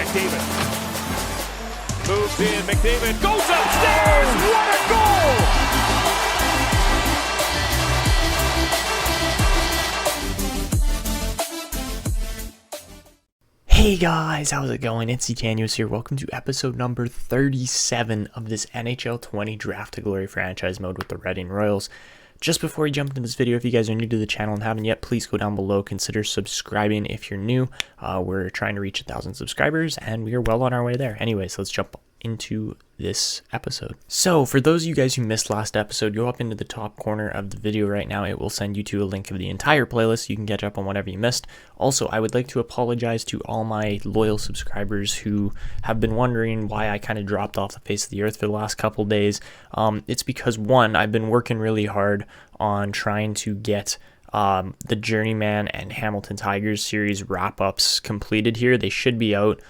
McDavid. Moves in, McDavid goes upstairs! What a goal! Hey guys, how's it going? It's Etanyos here. Welcome to episode number 37 of this NHL 20 Draft to Glory franchise mode with the Reading Royals. Just before we jump into this video, if you guys are new to the channel and haven't yet, please go down below. Consider subscribing if you're new. We're trying to reach 1,000 subscribers, and we are well on our way there. Anyways, let's jump into this episode. So for those of you guys who missed last episode, go up into the top corner of the video right now. It will send you to a link of the entire playlist. You can catch up on whatever you missed. Also, I would like to apologize to all my loyal subscribers who have been wondering why I kind of dropped off the face of the earth for the last couple days. It's because, one, I've been working really hard on trying to get the Journeyman and Hamilton Tigers series wrap-ups completed here. They should be out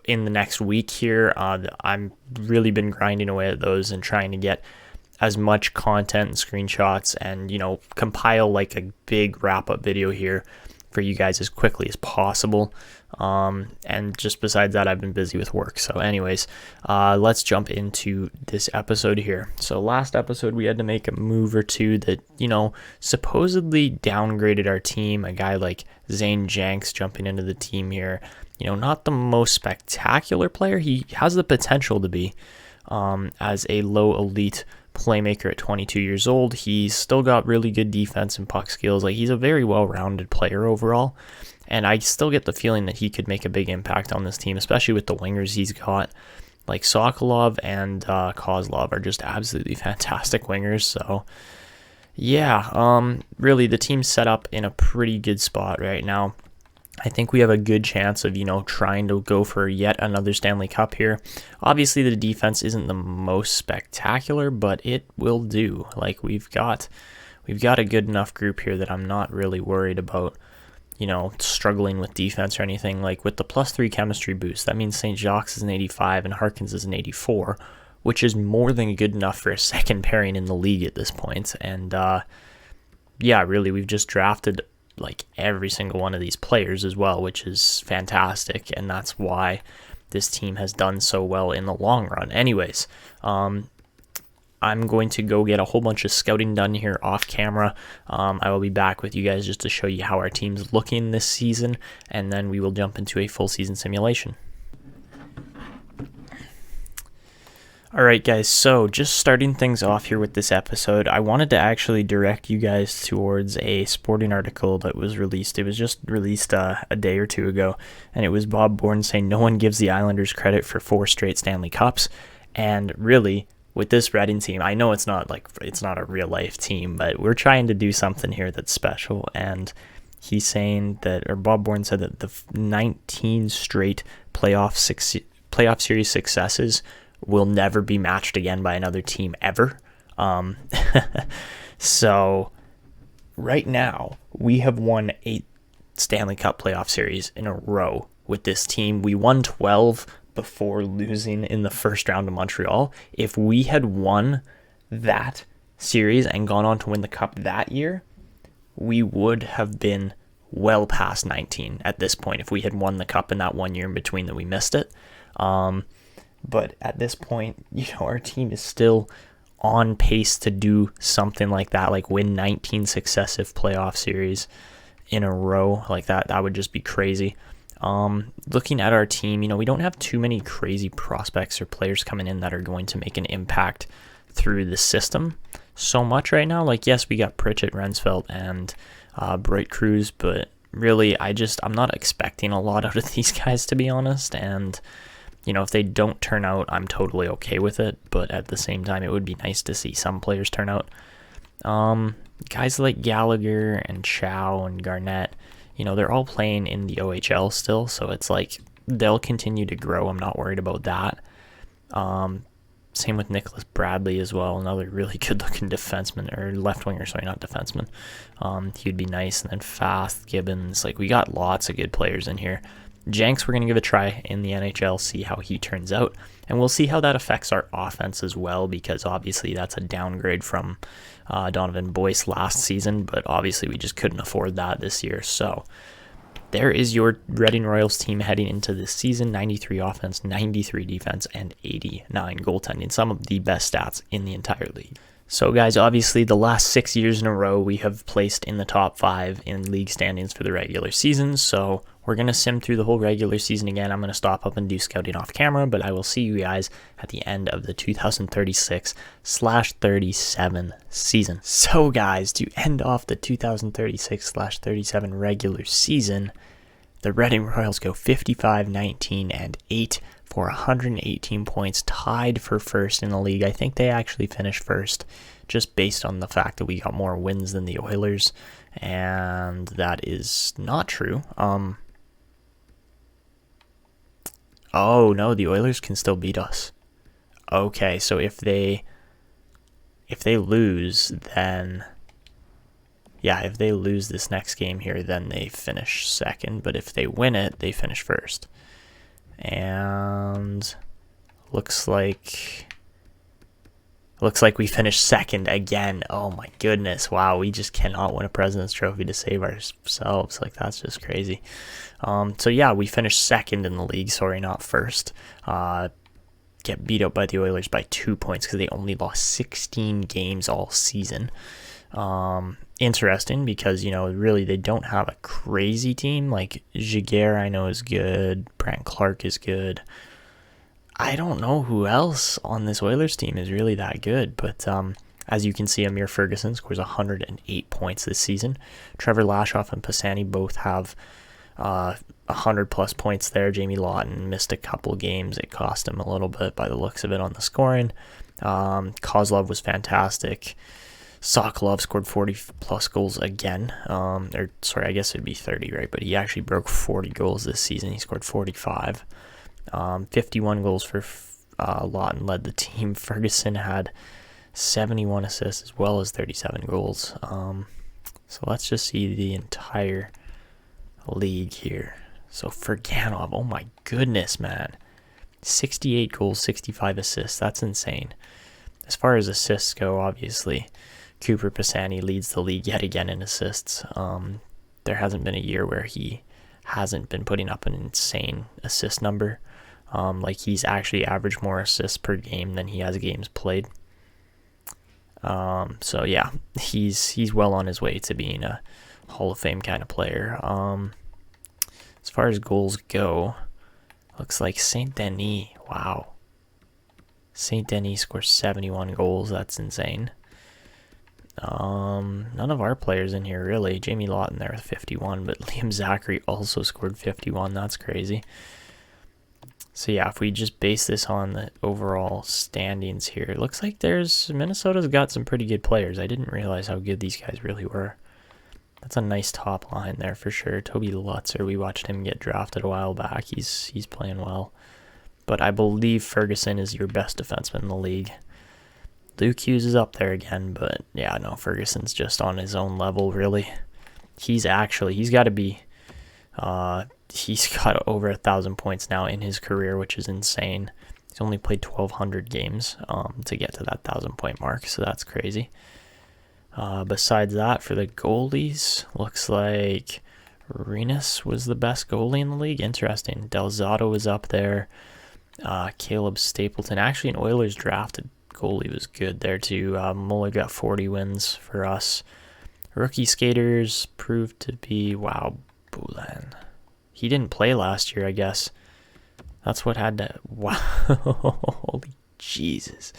in the next week here. I'm really been grinding away at those and trying to get as much content and screenshots and, you know, compile like a big wrap-up video here for you guys as quickly as possible. And just besides that, I've been busy with work. So anyways, let's jump into this episode here. So last episode, we had to make a move or two that, you know, supposedly downgraded our team. A guy like Zane Janks jumping into the team here. You know, not the most spectacular player. He has the potential to be as a low elite playmaker at 22 years old. He's still got really good defense and puck skills. Like, he's a very well-rounded player overall. And I still get the feeling that he could make a big impact on this team, especially with the wingers he's got. Like, Sokolov and Kozlov are just absolutely fantastic wingers. So, yeah, really, the team's set up in a pretty good spot right now. I think we have a good chance of, you know, trying to go for yet another Stanley Cup here. Obviously, the defense isn't the most spectacular, but it will do. Like, we've got a good enough group here that I'm not really worried about, you know, struggling with defense or anything. Like, with the +3 chemistry boost, that means St. Jacques is an 85 and Harkins is an 84, which is more than good enough for a second pairing in the league at this point. And, yeah, really, we've just drafted like every single one of these players as well, which is fantastic, and that's why this team has done so well in the long run. Anyways, I'm going to go get a whole bunch of scouting done here off camera. I will be back with you guys just to show you how our team's looking this season, and then we will jump into a full season simulation. Alright guys, so just starting things off here with this episode, I wanted to actually direct you guys towards a sporting article that was released. It was just released a day or two ago, and it was Bob Bourne saying no one gives the Islanders credit for 4 straight Stanley Cups. And really, with this Reading team, I know it's not a real life team, but we're trying to do something here that's special. And he's saying that, or Bob Bourne said that the 19 straight playoff series successes will never be matched again by another team ever. So right now we have won 8 Stanley Cup playoff series in a row with this team. We won 12 before losing in the first round of Montreal. If we had won that series and gone on to win the cup that year, we would have been well past 19 at this point if we had won the cup in that 1 year in between that we missed it. But at this point, you know, our team is still on pace to do something like that, like win 19 successive playoff series in a row like that. That would just be crazy. Looking at our team, you know, we don't have too many crazy prospects or players coming in that are going to make an impact through the system so much right now. Like, yes, we got Pritchett, Rensfeldt, and Bright Cruz, but really, I'm not expecting a lot out of these guys, to be honest. And you know, if they don't turn out, I'm totally okay with it. But at the same time, it would be nice to see some players turn out. Guys like Gallagher and Chow and Garnett, you know, they're all playing in the OHL still. So it's like they'll continue to grow. I'm not worried about that. Same with Nicholas Bradley as well. Another really good-looking defenseman, or left winger, sorry, not defenseman. He would be nice. And then Fast, Gibbons. Like, we got lots of good players in here. Janks, we're going to give a try in the NHL, see how he turns out. And we'll see how that affects our offense as well, because obviously that's a downgrade from Donovan Boyce last season, but obviously we just couldn't afford that this year. So there is your Reading Royals team heading into this season. 93 offense, 93 defense, and 89 goaltending. Some of the best stats in the entire league. So guys, obviously the last 6 years in a row, we have placed in the top 5 in league standings for the regular season. So we're going to sim through the whole regular season again. I'm going to stop up and do scouting off camera, but I will see you guys at the end of the 2036/37 season. So guys, to end off the 2036/37 regular season, the Reading Royals go 55, 19, and 8 for 118 points, tied for first in the league. I think they actually finished first just based on the fact that we got more wins than the Oilers, and that is not true. Oh no, the Oilers can still beat us. Okay, so if they lose, then yeah, if they lose this next game here, then they finish second. But if they win it, they finish first. And looks like we finished second again. Oh my goodness. Wow, we just cannot win a President's Trophy to save ourselves. Like, that's just crazy. So yeah, we finished second in the league. Sorry, not first. Get beat up by the Oilers by 2 points because they only lost 16 games all season. Interesting because, you know, really they don't have a crazy team. Like, Jaguar I know is good. Brant Clark is good. I don't know who else on this Oilers team is really that good, but as you can see, Amir Ferguson scores 108 points this season. Trevor Lashoff and Pisani both have 100 plus points there. Jamie Lawton missed a couple games. It cost him a little bit by the looks of it on the scoring. Kozlov was fantastic. Sokolov scored 40 plus goals again. Or sorry, I guess it'd be 30, right? But he actually broke 40 goals this season. He scored 45. 51 goals for Lawton led the team. Ferguson had 71 assists as well as 37 goals. So let's just see the entire league here. So Ferganov, oh my goodness, man. 68 goals, 65 assists. That's insane. As far as assists go, obviously, Cooper Pisani leads the league yet again in assists. There hasn't been a year where he hasn't been putting up an insane assist number. Like, he's actually averaged more assists per game than he has games played. So yeah, he's well on his way to being a Hall of Fame kind of player. As far as goals go, looks like Saint Denis. Wow. Saint Denis scores 71 goals. That's insane. None of our players in here really. Jamie Lawton there with 51, but Liam Zachary also scored 51. That's crazy. So yeah, if we just base this on the overall standings here, it looks like Minnesota's got some pretty good players. I didn't realize how good these guys really were. That's a nice top line there for sure. Toby Lutzer, we watched him get drafted a while back. He's playing well. But I believe Ferguson is your best defenseman in the league. Luke Hughes is up there again, but yeah, no, Ferguson's just on his own level, really. He's got to be, he's got over 1,000 points now in his career, which is insane. He's only played 1,200 games to get to that 1,000-point mark, so that's crazy. Besides that, for the goalies, looks like Renus was the best goalie in the league. Interesting. Delzato was up there. Caleb Stapleton, actually an Oilers drafted goalie, was good there too. Muller got 40 wins for us. Rookie skaters proved to be, wow, Boulin. He didn't play last year, I guess. That's what had to, wow, holy Jesus.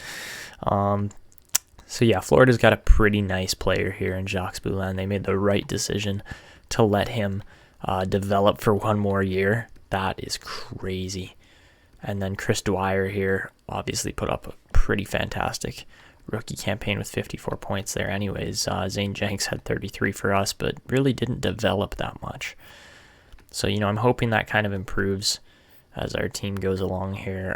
So yeah, Florida's got a pretty nice player here in Jacques Boulin. They made the right decision to let him develop for one more year. That is crazy. And then Chris Dwyer here obviously put up a pretty fantastic rookie campaign with 54 points there anyways. Zane Jenks had 33 for us, but really didn't develop that much. So, you know, I'm hoping that kind of improves as our team goes along here.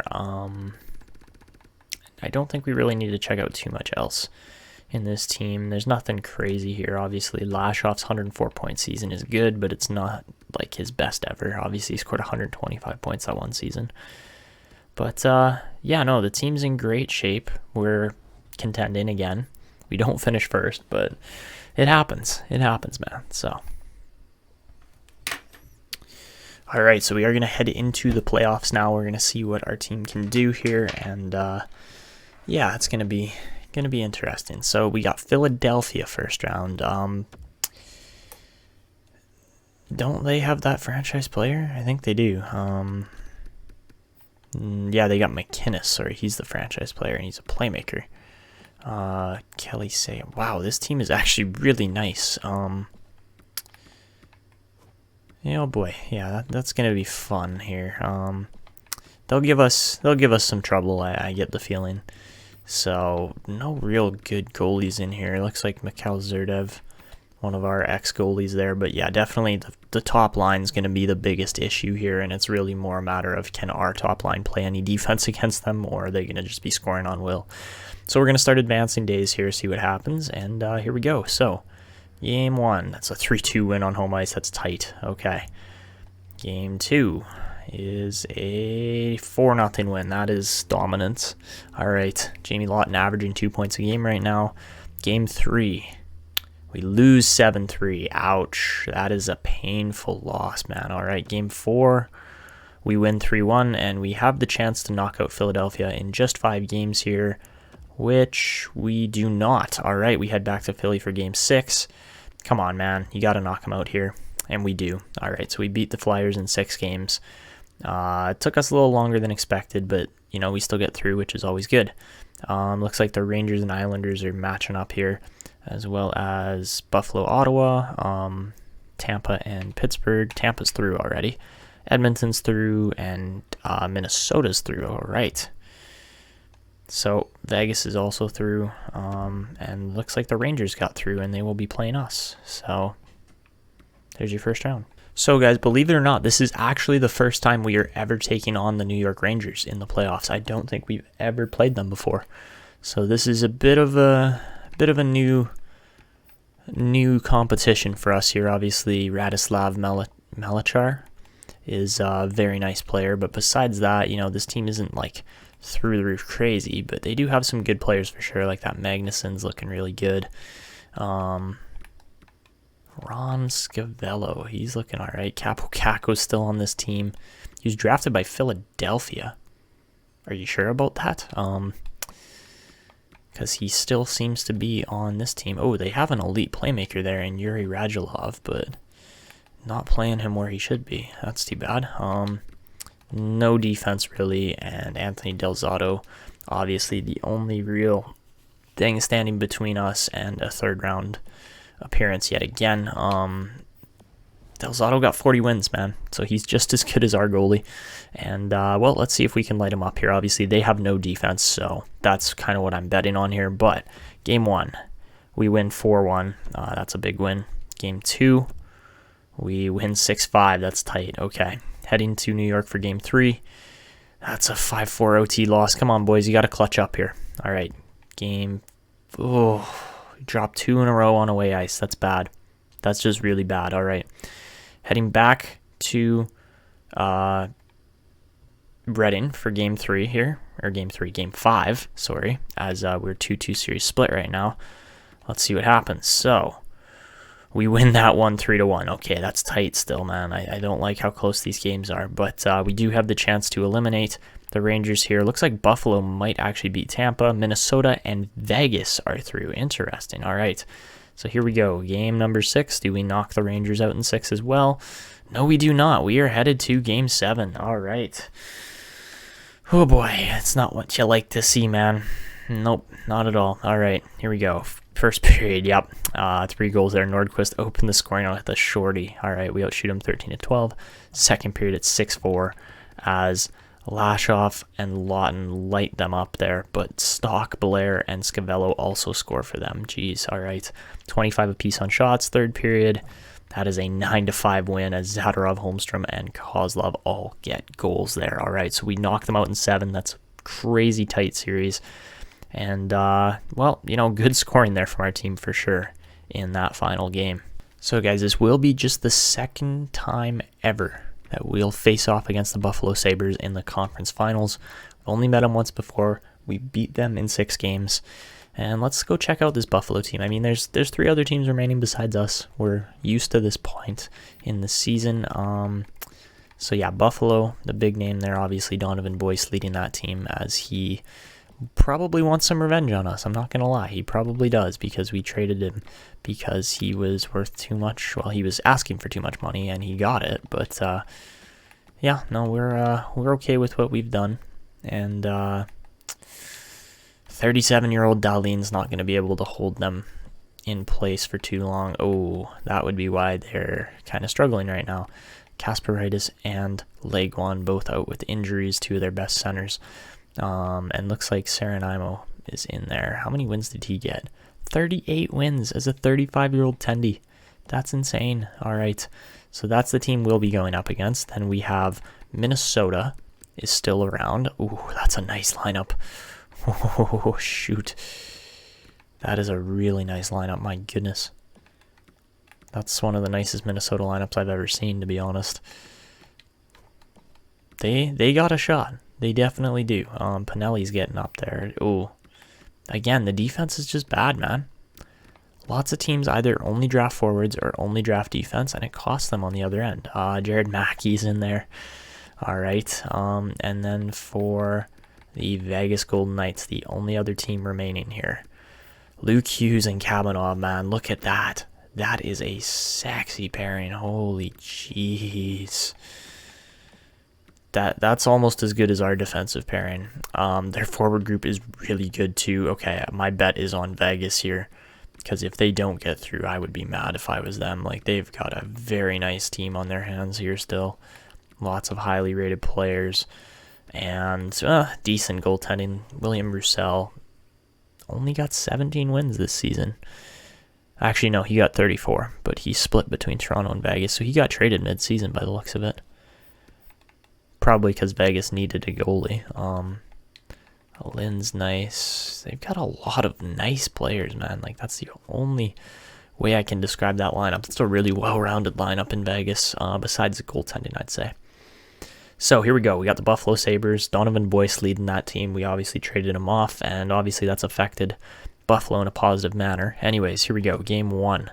I don't think we really need to check out too much else in this team. There's nothing crazy here. Obviously, Lashoff's 104-point season is good, but it's not like his best ever. Obviously, he scored 125 points that one season. But, yeah, no, the team's in great shape. We're contending again. We don't finish first, but it happens. It happens, man. So, All right, so we are going to head into the playoffs now. We're going to see what our team can do here, and yeah, it's going to be interesting. So we got Philadelphia first round. Don't they have that franchise player? I think they do. Yeah, they got McInnes. Sorry, he's the franchise player, and he's a playmaker. Kelly Say, wow, this team is actually really nice. Oh boy, yeah, that's gonna be fun here. They'll give us some trouble. I get the feeling. So no real good goalies in here. It looks like Mikhail Zerdev, one of our ex-goalies there. But yeah, definitely the top line is going to be the biggest issue here, and it's really more a matter of can our top line play any defense against them, or are they going to just be scoring on will? So we're going to start advancing days here, see what happens, and here we go. So game 1, that's a 3-2 win on home ice. That's tight. Okay. Game 2 is a 4-0 win. That is dominant. All right. Jamie Lawton averaging 2 points a game right now. Game 3, we lose 7-3. Ouch. That is a painful loss, man. All right. Game 4, we win 3-1, and we have the chance to knock out Philadelphia in just 5 games here, which we do not. All right. We head back to Philly for game 6. Come on, man. You got to knock them out here. And we do. All right, so we beat the Flyers in 6 games. It took us a little longer than expected, but, we still get through, which is always good. Looks like the Rangers and Islanders are matching up here, as well as Buffalo, Ottawa, Tampa, and Pittsburgh. Tampa's through already. Edmonton's through, and Minnesota's through. All right. So Vegas is also through, and looks like the Rangers got through, and they will be playing us. So there's your first round. So guys, believe it or not, this is actually the first time we are ever taking on the New York Rangers in the playoffs. I don't think we've ever played them before. So this is a bit of a new competition for us here. Obviously, Radislav Melachar is a very nice player, but besides that, this team isn't like through the roof crazy, but they do have some good players for sure, like that Magnuson's looking really good. Ron Scavello, he's looking all right. Capo Caco's still on this team. He was drafted by Philadelphia. Are you sure about that? Because he still seems to be on this team. Oh, they have an elite playmaker there in Yuri Radulov, but not playing him where he should be. That's too bad. No defense really, and Anthony Del Zotto, obviously the only real thing standing between us and a third round appearance yet again. Del Zotto got 40 wins, man, so he's just as good as our goalie. And well, let's see if we can light him up here. Obviously they have no defense, so that's kind of what I'm betting on here. But game 1, we win 4-1. That's a big win. Game 2, we win 6-5. That's tight. Okay, heading to New York for game 3. That's a 5-4 OT loss. Come on, boys, you got to clutch up here. All right, dropped 2 in a row on away ice. That's bad. That's just really bad. All right, heading back to Reading for game 3 here, or game 5, sorry, as we're 2-2 series split right now. Let's see what happens. So we win that one 3-1. Okay, that's tight still, man. I don't like how close these games are, but we do have the chance to eliminate the Rangers here. Looks like Buffalo might actually beat Tampa. Minnesota and Vegas are through. Interesting. All right, so here we go. Game number 6. Do we knock the Rangers out in 6 as well? No, we do not. We are headed to game 7. All right. Oh boy, it's not what you like to see, man. Nope, not at all. All right, here we go. First period, yep. 3 goals there. Nordquist opened the scoring on the shorty. All right, we outshoot him 13-12. Second period, it's 6-4 as Lashoff and Lawton light them up there, but Stock, Blair, and Scavello also score for them. Jeez, all right. 25 apiece on shots. Third period, that is a 9-5 win as Zadorov, Holmstrom, and Kozlov all get goals there. All right, so we knock them out in 7. That's a crazy tight series. And, well, good scoring there from our team for sure in that final game. So, guys, this will be just the second time ever that we'll face off against the Buffalo Sabres in the conference finals. We've only met them once before. We beat them in 6 games. And let's go check out this Buffalo team. I mean, there's 3 other teams remaining besides us. We're used to this point in the season. So yeah, Buffalo, the big name there, obviously Donovan Boyce leading that team, as he probably wants some revenge on us. I'm not going to lie. He probably does, because we traded him because he was worth too much. Well, he was asking for too much money and he got it. But yeah, no, we're okay with what we've done. And 37-year-old Dahlin's not going to be able to hold them in place for too long. Oh, that would be why they're kind of struggling right now. Kasparaitis and Leguan both out with injuries, two of their best centers. And looks like Seranaimo is in there. How many wins did he get? 38 wins as a 35-year-old Tendy. That's insane. All right. So that's the team we'll be going up against. Then we have Minnesota is still around. Ooh, that's a nice lineup. Oh, shoot. That is a really nice lineup. My goodness. That's one of the nicest Minnesota lineups I've ever seen, to be honest. They got a shot. They definitely do. Pinelli's getting up there. Ooh. Again, the defense is just bad, man. Lots of teams either only draft forwards or only draft defense, and it costs them on the other end. Jared Mackey's in there. All right. And then for the Vegas Golden Knights, the only other team remaining here, Luke Hughes and Kavanaugh, man. Look at that. That is a sexy pairing. Holy jeez. That's almost as good as our defensive pairing. Their forward group is really good too. Okay, my bet is on Vegas here, because if they don't get through, I would be mad if I was them. Like, they've got a very nice team on their hands here still. Lots of highly rated players and decent goaltending. William Roussel only got 17 wins this season. Actually, no, he got 34, but he split between Toronto and Vegas, so he got traded mid-season by the looks of it. Probably because Vegas needed a goalie. Lynn's nice. They've got a lot of nice players, man. Like, that's the only way I can describe that lineup. It's a really well-rounded lineup in Vegas, besides the goaltending, I'd say. So here we go. We got the Buffalo Sabres. Donovan Boyce leading that team. We obviously traded him off, and obviously that's affected Buffalo in a positive manner. Anyways, here we go. Game 1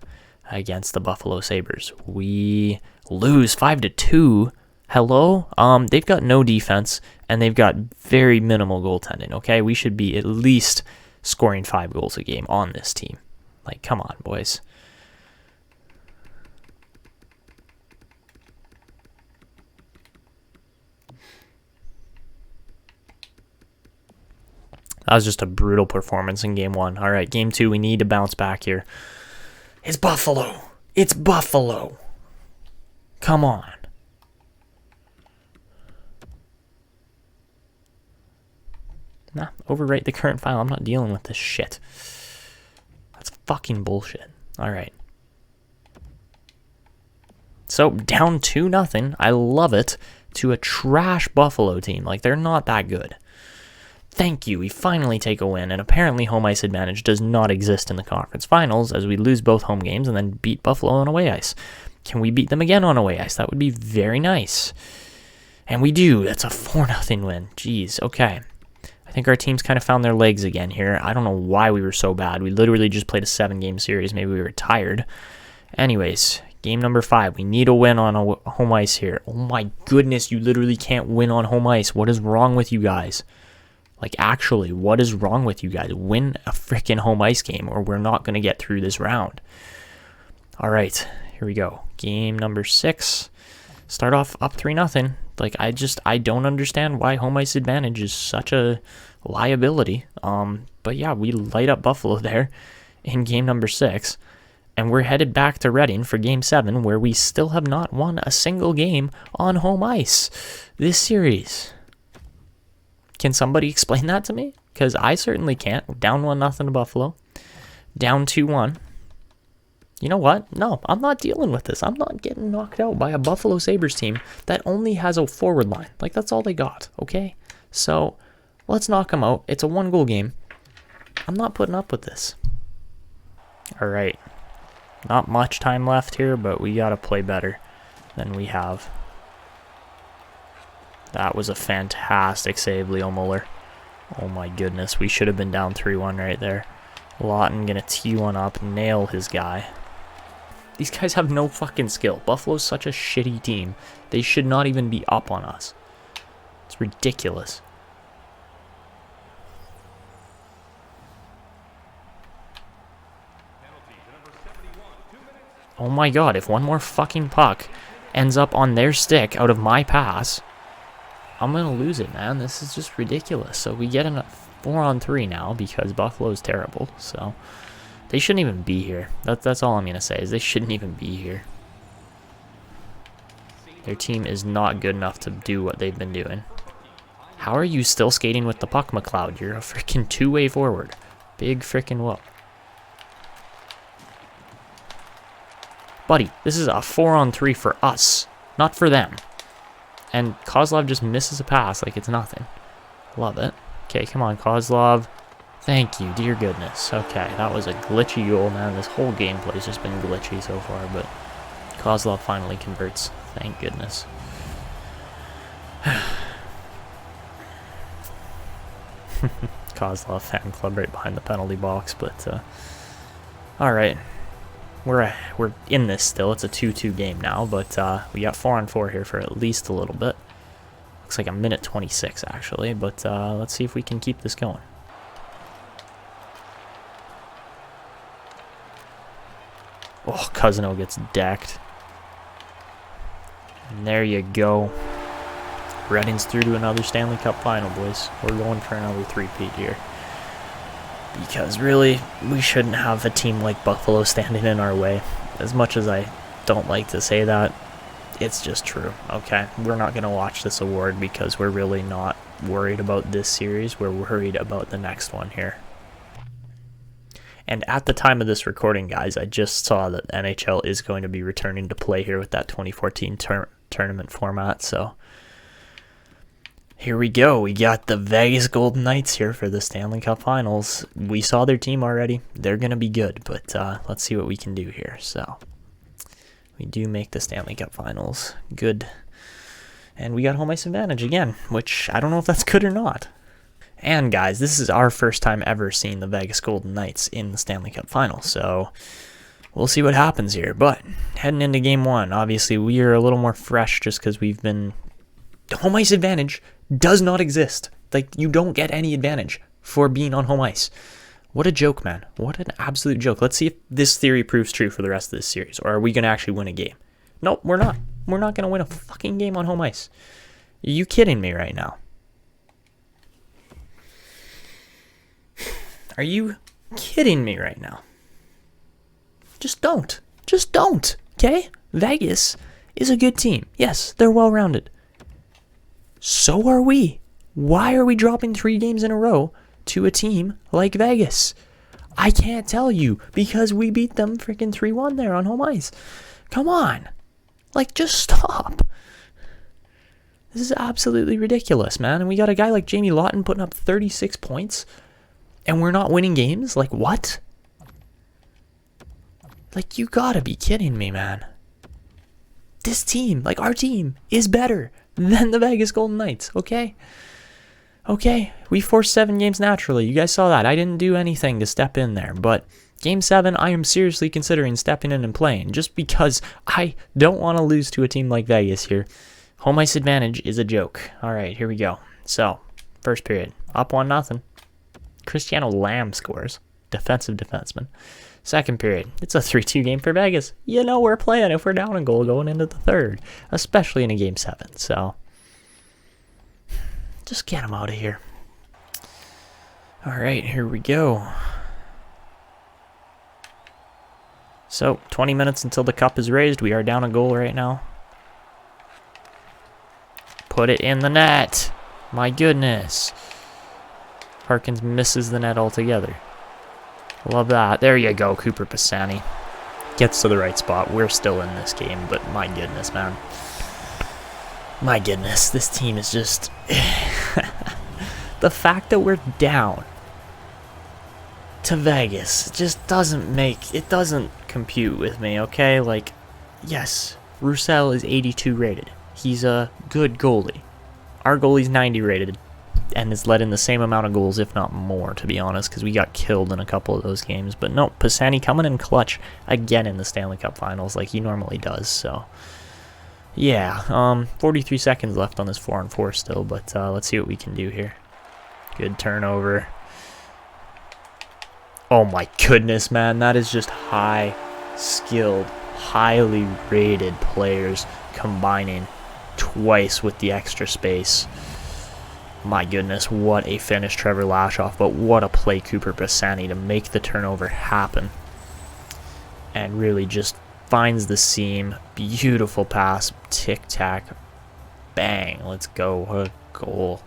against the Buffalo Sabres. We lose 5-2. Hello? They've got no defense, and they've got very minimal goaltending, okay? We should be at least scoring 5 goals a game on this team. Like, come on, boys. That was just a brutal performance in Game 1. All right, Game 2, we need to bounce back here. It's Buffalo. It's Buffalo. Come on. Nah, overwrite the current file. I'm not dealing with this shit. That's fucking bullshit. All right. So, down 2-0. I love it. To a trash Buffalo team. Like, they're not that good. Thank you. We finally take a win, and apparently home ice advantage does not exist in the conference finals, as we lose both home games and then beat Buffalo on away ice. Can we beat them again on away ice? That would be very nice. And we do. That's a 4-0 win. Jeez. Okay. I think our team's kind of found their legs again here. I don't know why we were so bad. We literally just played a 7-game series. Maybe we were tired. Anyways, game number 5. We need a win on home ice here. Oh my goodness, you literally can't win on home ice. What is wrong with you guys? Like, actually, what is wrong with you guys? Win a freaking home ice game, or we're not going to get through this round. All right, here we go. Game number 6. Start off up 3-0. Like, I don't understand why home ice advantage is such a liability. But yeah, we light up Buffalo there in game number 6. And we're headed back to Reading for game 7, where we still have not won a single game on home ice this series. Can somebody explain that to me? Because I certainly can't. Down 1-0 to Buffalo. Down 2-1. You know what? No, I'm not dealing with this. I'm not getting knocked out by a Buffalo Sabres team that only has a forward line. Like, that's all they got, okay? So, let's knock them out. It's a 1-goal game. I'm not putting up with this. All right. Not much time left here, but we got to play better than we have. That was a fantastic save, Leo Muller. Oh my goodness, we should have been down 3-1 right there. Lawton gonna tee one up, nail his guy. These guys have no fucking skill. Buffalo's such a shitty team. They should not even be up on us. It's ridiculous. Oh my god, if one more fucking puck ends up on their stick out of my pass, I'm gonna lose it, man. This is just ridiculous. So we get a 4-on-3 now because Buffalo's terrible. So they shouldn't even be here. That's all I'm gonna say, is they shouldn't even be here. Their team is not good enough to do what they've been doing. How are you still skating with the puck, McLeod? You're a freaking two-way forward. Big freaking whoop. Buddy, this is a 4-on-3 for us, not for them. And Kozlov just misses a pass like it's nothing. Love it. Okay, come on, Kozlov. Thank you, dear goodness. Okay, that was a glitchy goal, man. This whole gameplay's just been glitchy so far, but Kozlov finally converts. Thank goodness. Kozlov fan club right behind the penalty box, but all right. We're in this still. It's a 2-2 game now, but we got 4-on-4 here for at least a little bit. Looks like a minute 26 actually, but let's see if we can keep this going. Oh, Cousino gets decked. And there you go. Redding's through to another Stanley Cup final, boys. We're going for another three-peat here. Because really, we shouldn't have a team like Buffalo standing in our way. As much as I don't like to say that, it's just true, okay? We're not going to watch this award because we're really not worried about this series. We're worried about the next one here. And at the time of this recording, guys, I just saw that NHL is going to be returning to play here with that 2014 tournament format, so here we go. We got the Vegas Golden Knights here for the Stanley Cup Finals. We saw their team already. They're going to be good, but let's see what we can do here. So we do make the Stanley Cup Finals. Good. And we got home ice advantage again, which I don't know if that's good or not. And guys, this is our first time ever seeing the Vegas Golden Knights in the Stanley Cup Finals. So we'll see what happens here. But heading into game one, obviously we are a little more fresh just because we've been... Home ice advantage does not exist. Like, you don't get any advantage for being on home ice. What a joke, man. What an absolute joke. Let's see if this theory proves true for the rest of this series. Or are we going to actually win a game? Nope, we're not. We're not going to win a fucking game on home ice. Are you kidding me right now? Are you kidding me right now? Just don't. Just don't. Okay? Vegas is a good team. Yes, they're well-rounded. So are we. Why are we dropping 3 games in a row to a team like Vegas? I can't tell you, because we beat them freaking 3-1 there on home ice. Come on. Like, just stop. This is absolutely ridiculous, man. And we got a guy like Jamie Lawton putting up 36 points, and we're not winning games? Like, what? Like, you gotta be kidding me, man. This team, like our team, is better than the Vegas Golden Knights, okay? Okay, we forced 7 games naturally. You guys saw that. I didn't do anything to step in there, but Game 7, I am seriously considering stepping in and playing, just because I don't want to lose to a team like Vegas here. Home ice advantage is a joke. All right, here we go. So, first period, up 1-0. Cristiano Lamb scores, defensive defenseman. Second period, it's a 3-2 game for Vegas. You know we're playing if we're down a goal going into the third, especially in a Game 7. So, just get him out of here. All right, here we go. So, 20 minutes until the cup is raised. We are down a goal right now. Put it in the net. My goodness. Harkins misses the net altogether. Love that. There you go, Cooper Pisani. Gets to the right spot. We're still in this game, but my goodness, man. My goodness, this team is just... The fact that we're down to Vegas just doesn't make... It doesn't compute with me, okay? Like, yes, Roussel is 82 rated. He's a good goalie. Our goalie's 90 rated. and has let in the same amount of goals, if not more, to be honest, because we got killed in a couple of those games. But no, Pisani coming in clutch again in the Stanley Cup Finals like he normally does. So, yeah, 43 seconds left on this 4-on-4 still, but let's see what we can do here. Good turnover. Oh my goodness, man, that is just high-skilled, highly rated players combining twice with the extra space. My goodness, what a finish, Trevor Lashoff, but what a play, Cooper Pisani, to make the turnover happen. And really just finds the seam. Beautiful pass, tic-tac, bang, let's go, what a goal.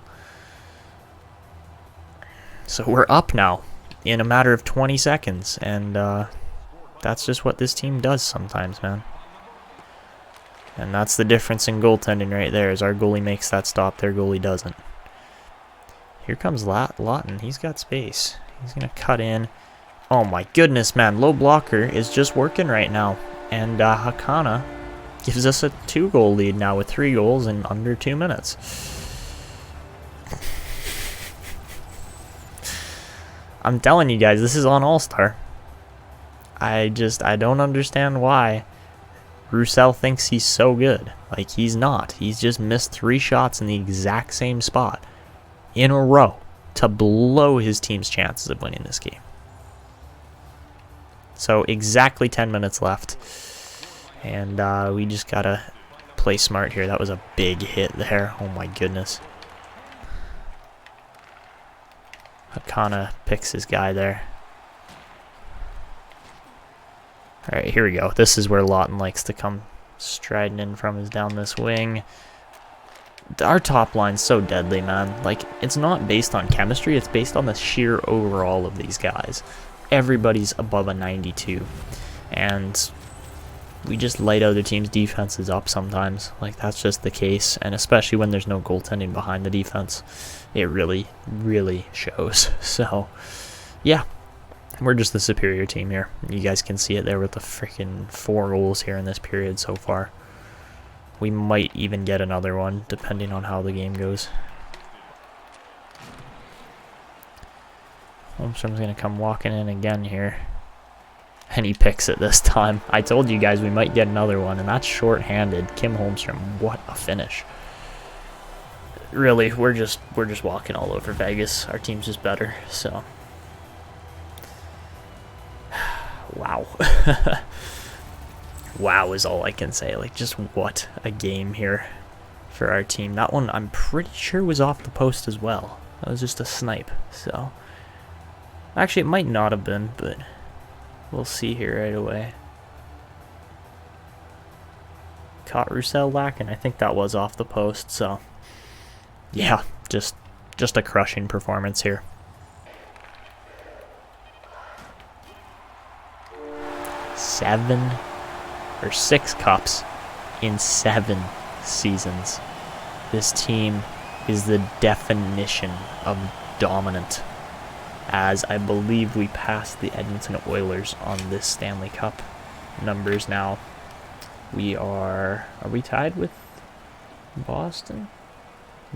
So we're up now in a matter of 20 seconds, and that's just what this team does sometimes, man. And that's the difference in goaltending right there, is our goalie makes that stop, their goalie doesn't. Here comes Lawton. He's got space. He's going to cut in. Oh my goodness, man. Low blocker is just working right now. And Hakana gives us a 2-goal lead now with 3 goals in under 2 minutes. I'm telling you guys, this is on All-Star. I don't understand why Roussel thinks he's so good. Like, he's not. He's just missed 3 shots in the exact same spot in a row to blow his team's chances of winning this game. So exactly 10 minutes left, and we just gotta play smart here. That was a big hit there. Oh my goodness. Hakana picks his guy there. Alright, here we go. This is where Lawton likes to come striding in from, is down this wing. Our top line's so deadly, man. Like, it's not based on chemistry, it's based on the sheer overall of these guys. Everybody's above a 92. And we just light other teams' defenses up sometimes. Like, that's just the case. And especially when there's no goaltending behind the defense, it really, really shows. So, yeah. We're just the superior team here. You guys can see it there with the freaking 4 goals here in this period so far. We might even get another one, depending on how the game goes. Holmstrom's going to come walking in again here. And he picks it this time. I told you guys we might get another one, and that's short-handed. Kim Holmstrom, what a finish. Really, we're just walking all over Vegas. Our team's just better, so. Wow. Wow is all I can say. Like, just what a game here for our team. That one, I'm pretty sure, was off the post as well. That was just a snipe, so. Actually, it might not have been, but we'll see here right away. Caught Roussel lacking. I think that was off the post, so. Yeah, just a crushing performance here. 6 cups in 7 seasons. This team is the definition of dominant, as I believe we passed the Edmonton Oilers on this Stanley Cup numbers now. Are we tied with Boston?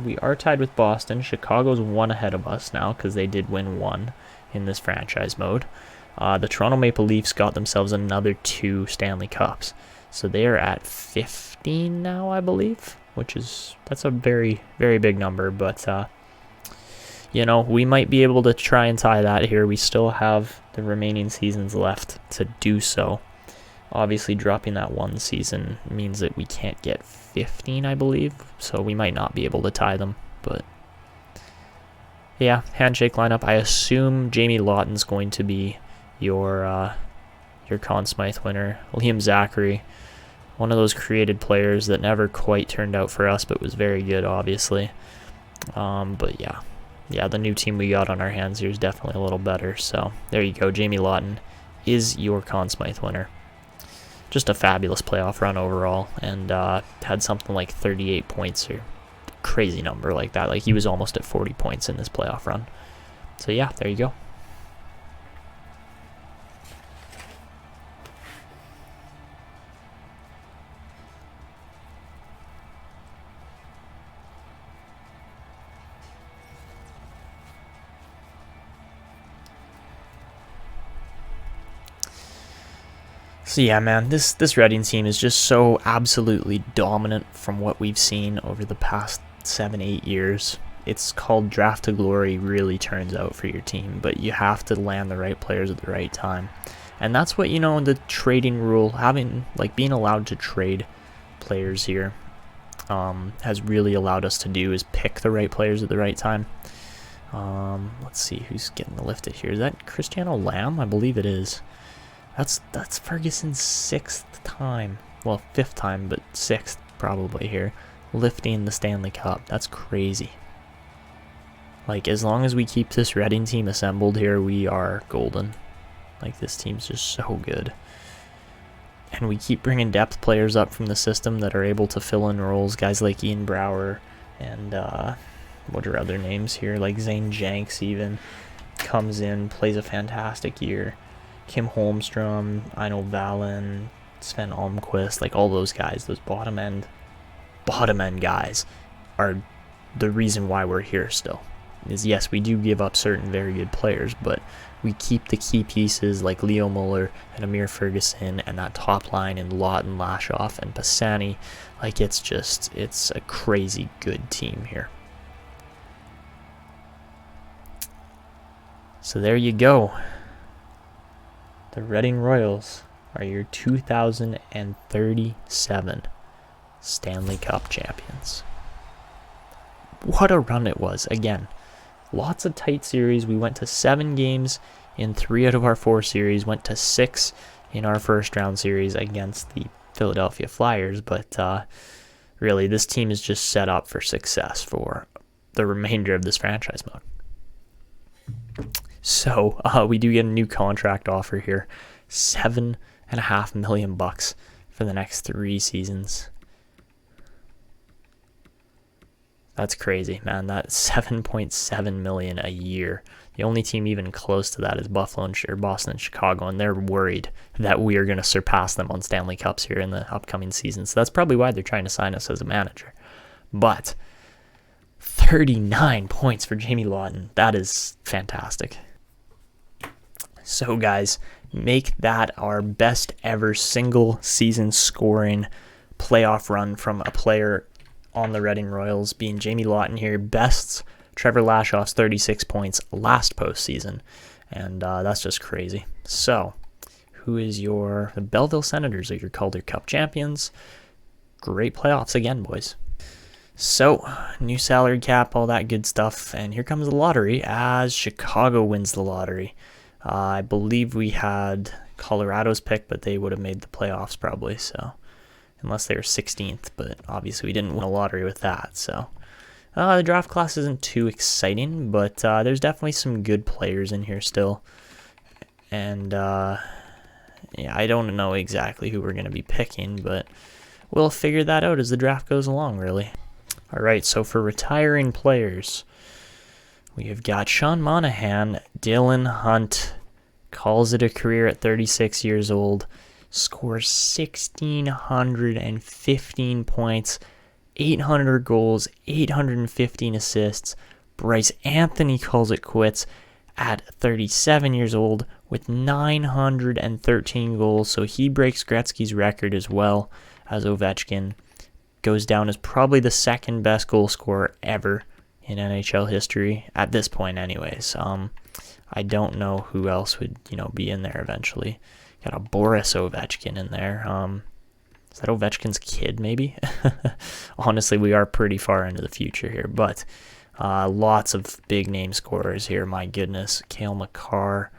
We are tied with Boston. Chicago's 1 ahead of us now because they did win 1 in this franchise mode. The Toronto Maple Leafs got themselves another 2 Stanley Cups. So they are at 15 now, I believe, that's a very, very big number. But, you know, we might be able to try and tie that here. We still have the remaining seasons left to do so. Obviously, dropping that 1 season means that we can't get 15, I believe. So we might not be able to tie them, but. Yeah, handshake lineup. I assume Jamie Lawton's going to be your Conn Smythe winner. Liam Zachary, one of those created players that never quite turned out for us, but was very good, obviously. But yeah, the new team we got on our hands here is definitely a little better. So there you go. Jamie Lawton is your Conn Smythe winner. Just a fabulous playoff run overall, and had something like 38 points or crazy number like that. Like, he was almost at 40 points in this playoff run. So yeah, there you go. So yeah, man, this Reading team is just so absolutely dominant from what we've seen over the past 7-8 years. It's called draft to glory really turns out for your team, but you have to land the right players at the right time. And that's what, the trading rule, being allowed to trade players here has really allowed us to do, is pick the right players at the right time. Let's see who's getting lifted here. Is that Cristiano Lamb? I believe it is. That's Ferguson's 6th time. Well, 5th time, but 6th probably here. Lifting the Stanley Cup. That's crazy. Like, as long as we keep this Reading team assembled here, we are golden. Like, this team's just so good. And we keep bringing depth players up from the system that are able to fill in roles. Guys like Ian Brower and, what are other names here? Like Zane Jenks even comes in, plays a fantastic year. Kim Holmstrom, Eino Valen, Sven Almquist, like all those guys, those bottom end guys are the reason why we're here still. Is yes, we do give up certain very good players, but we keep the key pieces like Leo Muller and Amir Ferguson and that top line and Lawton, Lashoff, and Pisani. Like, it's a crazy good team here. So there you go. The Reading Royals are your 2037 Stanley Cup champions. What a run it was. Again, lots of tight series. We went to 7 games in 3 out of our 4 series. Went to 6 in our first round series against the Philadelphia Flyers. But really, this team is just set up for success for the remainder of this franchise mode. So we do get a new contract offer here, $7.5 million for the next 3 seasons. That's crazy, man. That's $7.7 million a year. The only team even close to that is Boston and Chicago, and they're worried that we are going to surpass them on Stanley Cups here in the upcoming season. So that's probably why they're trying to sign us as a manager. But 39 points for Jamie Lawton. That is fantastic. So guys, make that our best ever single season scoring playoff run from a player on the Reading Royals, being Jamie Lawton here. Best Trevor Lashoff's 36 points last postseason. And that's just crazy. So, the Belleville Senators are your Calder Cup champions. Great playoffs again, boys. So, new salary cap, all that good stuff. And here comes the lottery as Chicago wins the lottery. I believe we had Colorado's pick, but they would have made the playoffs probably, so unless they were 16th, but obviously we didn't win a lottery with that. So the draft class isn't too exciting, but there's definitely some good players in here still. And yeah, I don't know exactly who we're going to be picking, but we'll figure that out as the draft goes along, really. All right, so for retiring players, we have got Sean Monahan. Dylan Hunt calls it a career at 36 years old, scores 1,615 points, 800 goals, 815 assists. Bryce Anthony calls it quits at 37 years old with 913 goals, so he breaks Gretzky's record as well as Ovechkin. Goes down as probably the second best goal scorer ever in NHL history at this point anyways. I don't know who else would, be in there eventually. Got a Boris Ovechkin in there. Is that Ovechkin's kid maybe? Honestly, we are pretty far into the future here, but lots of big name scorers here. My goodness. Cale Makar.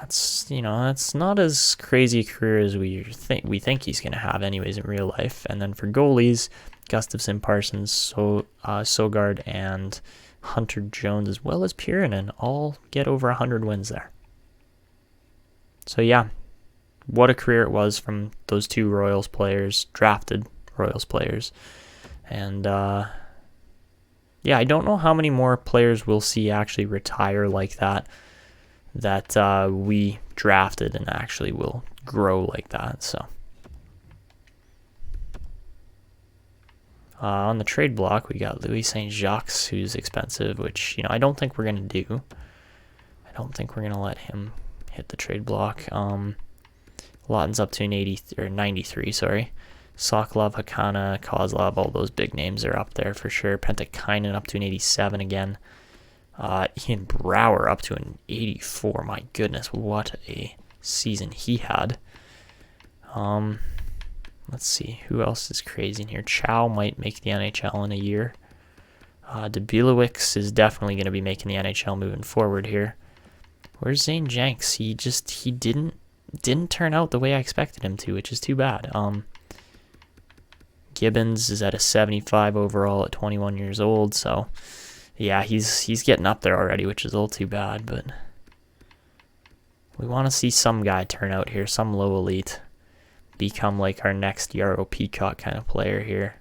That's not as crazy a career as we think he's going to have anyways in real life. And then for goalies, Gustafsson, Parsons, Sogard, and Hunter Jones, as well as Purinen, all get over 100 wins there. So yeah, what a career it was from those 2 Royals players, drafted Royals players. And yeah, I don't know how many more players we'll see actually retire like that we drafted and actually will grow like that. So on the trade block, we got Louis St. Jacques, who's expensive, which I don't think we're going to do. I don't think we're going to let him hit the trade block. Lawton's up to an 80 or 93, sorry. Sokolov, Hakana, Kozlov, all those big names are up there for sure. Pentakainen up to an 87 again. Ian Brower up to an 84. My goodness, what a season he had. Let's see, who else is crazy in here? Chow might make the NHL in a year. Dabilowicz is definitely going to be making the NHL moving forward here. Where's Zane Jenks? He didn't turn out the way I expected him to, which is too bad. Gibbons is at a 75 overall at 21 years old, so yeah, he's getting up there already, which is a little too bad, but we want to see some guy turn out here, some low elite, become like our next Yarrow Peacock kind of player here.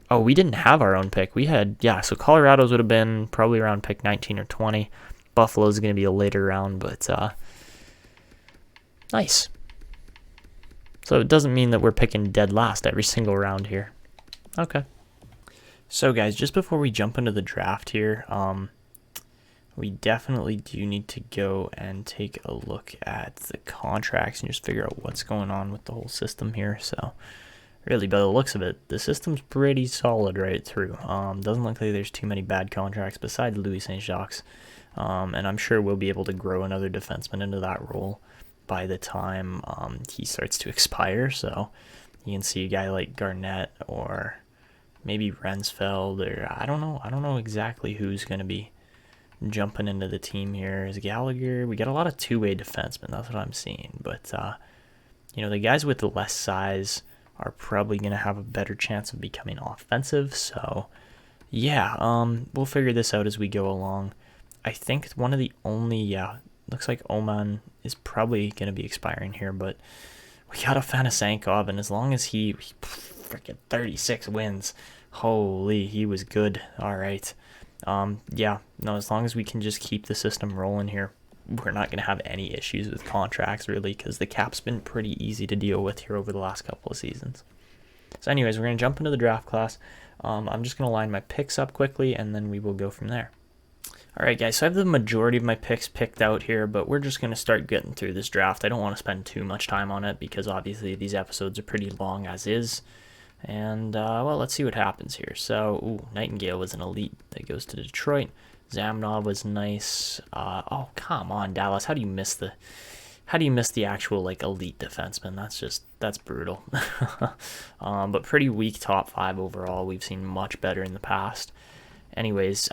Oh, we didn't have our own pick. We had, yeah, so Colorado's would have been probably around pick 19 or 20. Buffalo's going to be a later round, but nice. So it doesn't mean that we're picking dead last every single round here. Okay. So guys, just before we jump into the draft here, we definitely do need to go and take a look at the contracts and just figure out what's going on with the whole system here. So really, by the looks of it, the system's pretty solid right through. Doesn't look like there's too many bad contracts besides Louis Saint-Jacques. And I'm sure we'll be able to grow another defenseman into that role by the time he starts to expire. So you can see a guy like Garnett or maybe Rensfeld, or I don't know exactly who's going to be jumping into the team here. Is Gallagher? We got a lot of two-way defensemen. That's what I'm seeing. But you know, the guys with the less size are probably going to have a better chance of becoming offensive. So yeah, we'll figure this out as we go along. I think one of the only, looks like Oman is probably going to be expiring here, but we got a Fanasankov, and as long as he freaking 36 wins, holy, he was good. All right. Yeah, no, as long as we can just keep the system rolling here, we're not going to have any issues with contracts, really, because the cap's been pretty easy to deal with here over the last couple of seasons. So anyways, we're going to jump into the draft class. I'm just going to line my picks up quickly, and then we will go from there. Alright guys, so I have the majority of my picks picked out here, but we're just going to start getting through this draft. I don't want to spend too much time on it because obviously these episodes are pretty long as is. And, well, let's see what happens here. So, Nightingale was an elite that goes to Detroit. Zamnov was nice. Oh, come on, Dallas. How do you miss the actual, like, elite defenseman? That's brutal. But pretty weak top 5 overall. We've seen much better in the past. Anyways,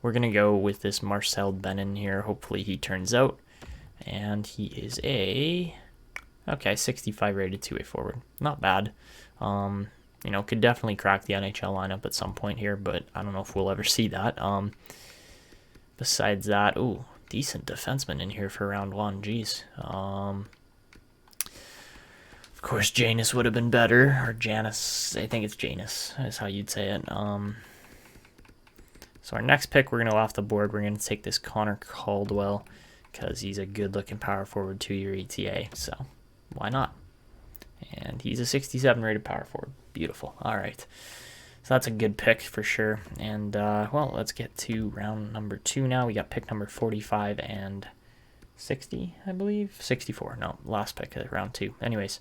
we're going to go with this Marcel Benin here. Hopefully he turns out. And he is a, okay, 65 rated two-way forward. Not bad. You know, could definitely crack the NHL lineup at some point here, but I don't know if we'll ever see that. Besides that, decent defenseman in here for round 1. Jeez. Of course, Janus would have been better. Or Janus. I think it's Janus is how you'd say it. So our next pick, we're going to go off the board. We're going to take this Connor Caldwell because he's a good-looking power forward, 2-year ETA. So why not? And he's a 67 rated power forward. Beautiful. All right. So that's a good pick for sure. And, well, let's get to round number 2 now. We got pick number 45 and 60, I believe. 64. No, last pick of round 2. Anyways,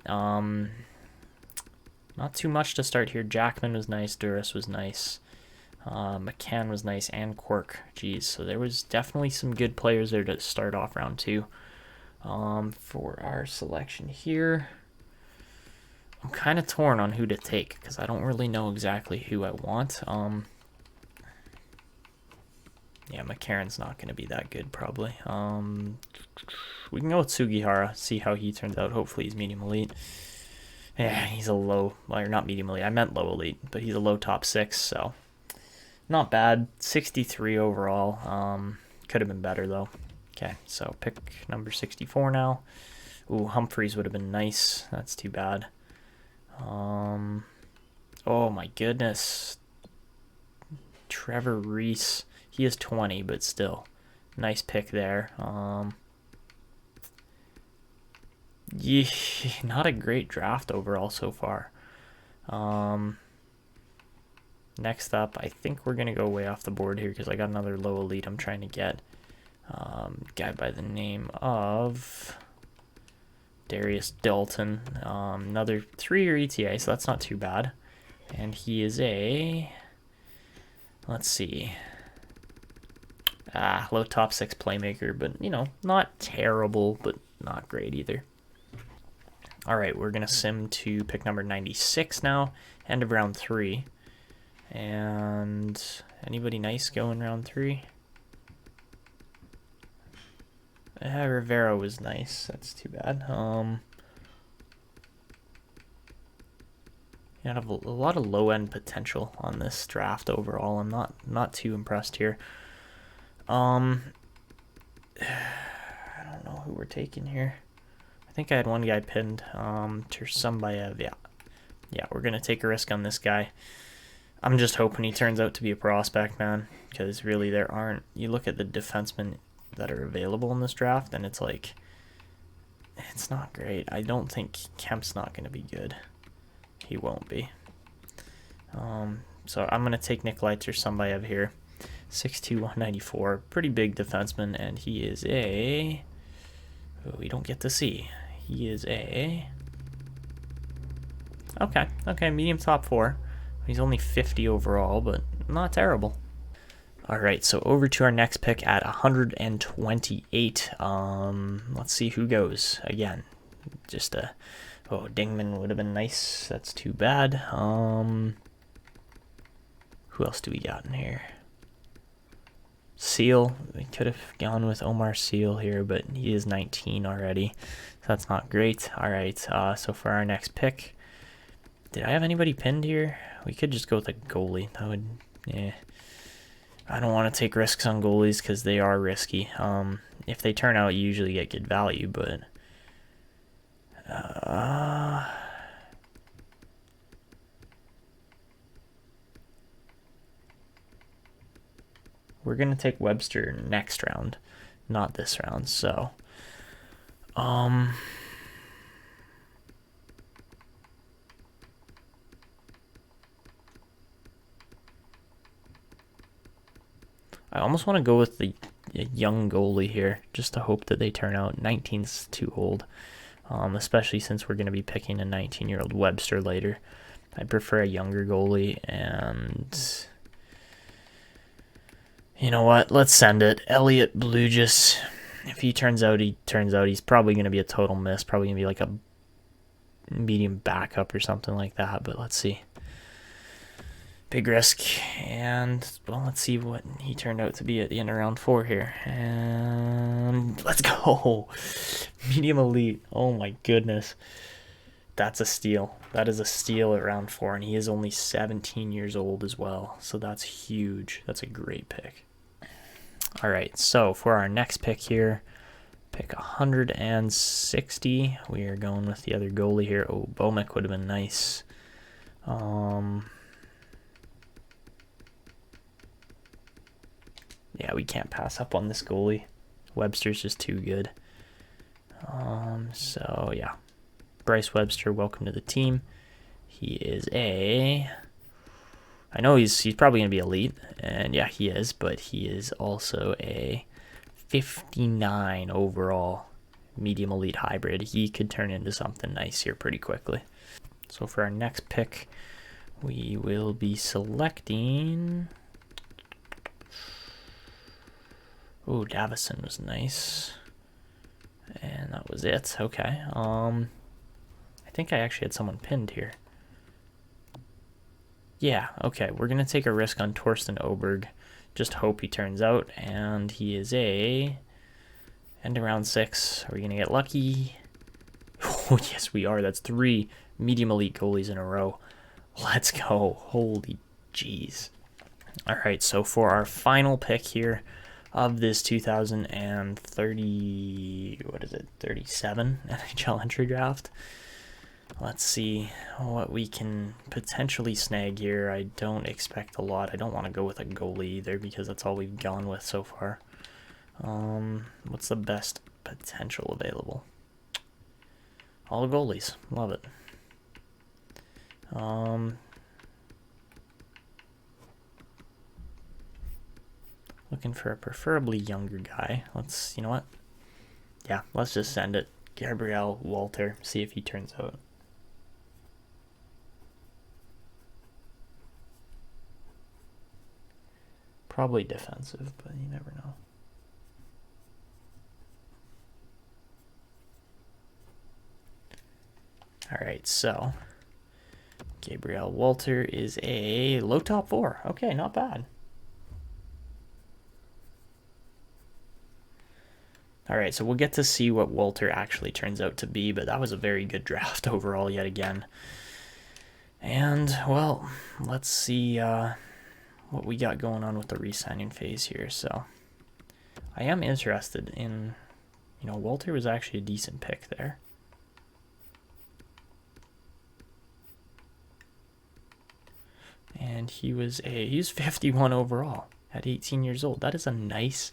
not too much to start here. Jackman was nice. Duras was nice. McCann was nice, and Quirk. Geez, so there was definitely some good players there to start off round 2. For our selection here, I'm kind of torn on who to take because I don't really know exactly who I want. Yeah, McCarron's not going to be that good probably. We can go with Sugihara, see how he turns out. Hopefully he's medium elite. Yeah, he's a low, or not medium elite, I meant low elite, but he's a low top 6, so not bad. 63 overall. Could have been better though. Okay, so pick number 64 now. Humphreys would have been nice. That's too bad. Oh my goodness. Trevor Reese. He is 20, but still. Nice pick there. Yeah, not a great draft overall so far. Next up, I think we're going to go way off the board here because I got another low elite I'm trying to get. Guy by the name of Darius Dalton, another 3-year ETA, so that's not too bad. And he is a, let's see, low top 6 playmaker, but, you know, not terrible, but not great either. All right, we're going to sim to pick number 96 now, end of round 3. And anybody nice going round 3? Rivera was nice. That's too bad. You have a lot of low-end potential on this draft overall. I'm not too impressed here. I don't know who we're taking here. I think I had one guy pinned. Tersambayev. Yeah, we're gonna take a risk on this guy. I'm just hoping he turns out to be a prospect, man. Because really, there aren't. You look at the defensemen that are available in this draft, and it's like, it's not great. I don't think Kemp's not going to be good. He won't be. So I'm going to take Nikolai Tersambayev here. 6'2", 194. Pretty big defenseman, and he is a... Oh, we don't get to see. He is a... Okay, medium top 4. He's only 50 overall, but not terrible. All right, so over to our next pick at 128. Let's see who goes. Again, just a... Oh, Dingman would have been nice. That's too bad. Who else do we got in here? Seal. We could have gone with Omar Seal here, but he is 19 already. So that's not great. All right, so for our next pick... Did I have anybody pinned here? We could just go with a goalie. That would... Yeah. I don't want to take risks on goalies because they are risky. If they turn out, you usually get good value, but... we're going to take Webster next round, not this round, so... I almost want to go with the young goalie here, just to hope that they turn out. 19's too old, especially since we're going to be picking a 19-year-old Webster later. I prefer a younger goalie, and you know what? Let's send it. Elliot Blugis. If he turns out, he turns out. He's probably going to be a total miss. Probably going to be like a medium backup or something like that, but let's see. Big risk, and well, let's see what he turned out to be at the end of round 4 here. And let's go. Medium elite. Oh my goodness. That's a steal. That is a steal at round 4, and he is only 17 years old as well. So that's huge. That's a great pick. All right, so for our next pick here, pick 160. We are going with the other goalie here. Oh, Bomek would have been nice. Yeah, we can't pass up on this goalie. Webster's just too good. So, yeah. Bryce Webster, welcome to the team. He is a... I know he's probably going to be elite, and yeah, he is, but he is also a 59 overall medium elite hybrid. He could turn into something nice here pretty quickly. So for our next pick, we will be selecting... Oh, Davison was nice. And that was it. Okay. I think I actually had someone pinned here. Yeah, okay. We're going to take a risk on Torsten Oberg. Just hope he turns out. And he is a... End of round 6. Are we going to get lucky? Oh, yes, we are. That's 3 medium elite goalies in a row. Let's go. Holy jeez. All right, so for our final pick here of this 2030, what is it, 37 NHL entry draft. Let's see what we can potentially snag here. I don't expect a lot. I don't want to go with a goalie either because that's all we've gone with so far. What's the best potential available? All the goalies. Love it. Looking for a preferably younger guy. Let's, you know what? Yeah, let's just send it. Gabriel Walter, see if he turns out. Probably defensive, but you never know. All right, so Gabriel Walter is a low top 4. Okay, not bad. All right, so we'll get to see what Walter actually turns out to be, but that was a very good draft overall yet again. And, well, let's see what we got going on with the re-signing phase here. So I am interested in, Walter was actually a decent pick there. And he's 51 overall at 18 years old. That is a nice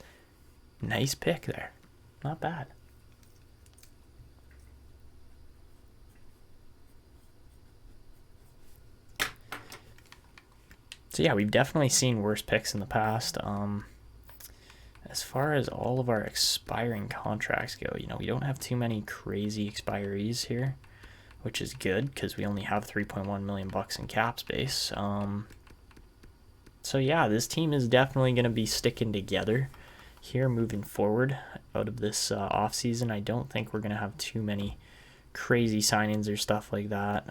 pick there. Not bad. So yeah, we've definitely seen worse picks in the past. As far as all of our expiring contracts go, we don't have too many crazy expiries here, which is good because we only have 3.1 million bucks in cap space. So yeah, this team is definitely going to be sticking together here moving forward out of this offseason. I don't think we're going to have too many crazy signings or stuff like that.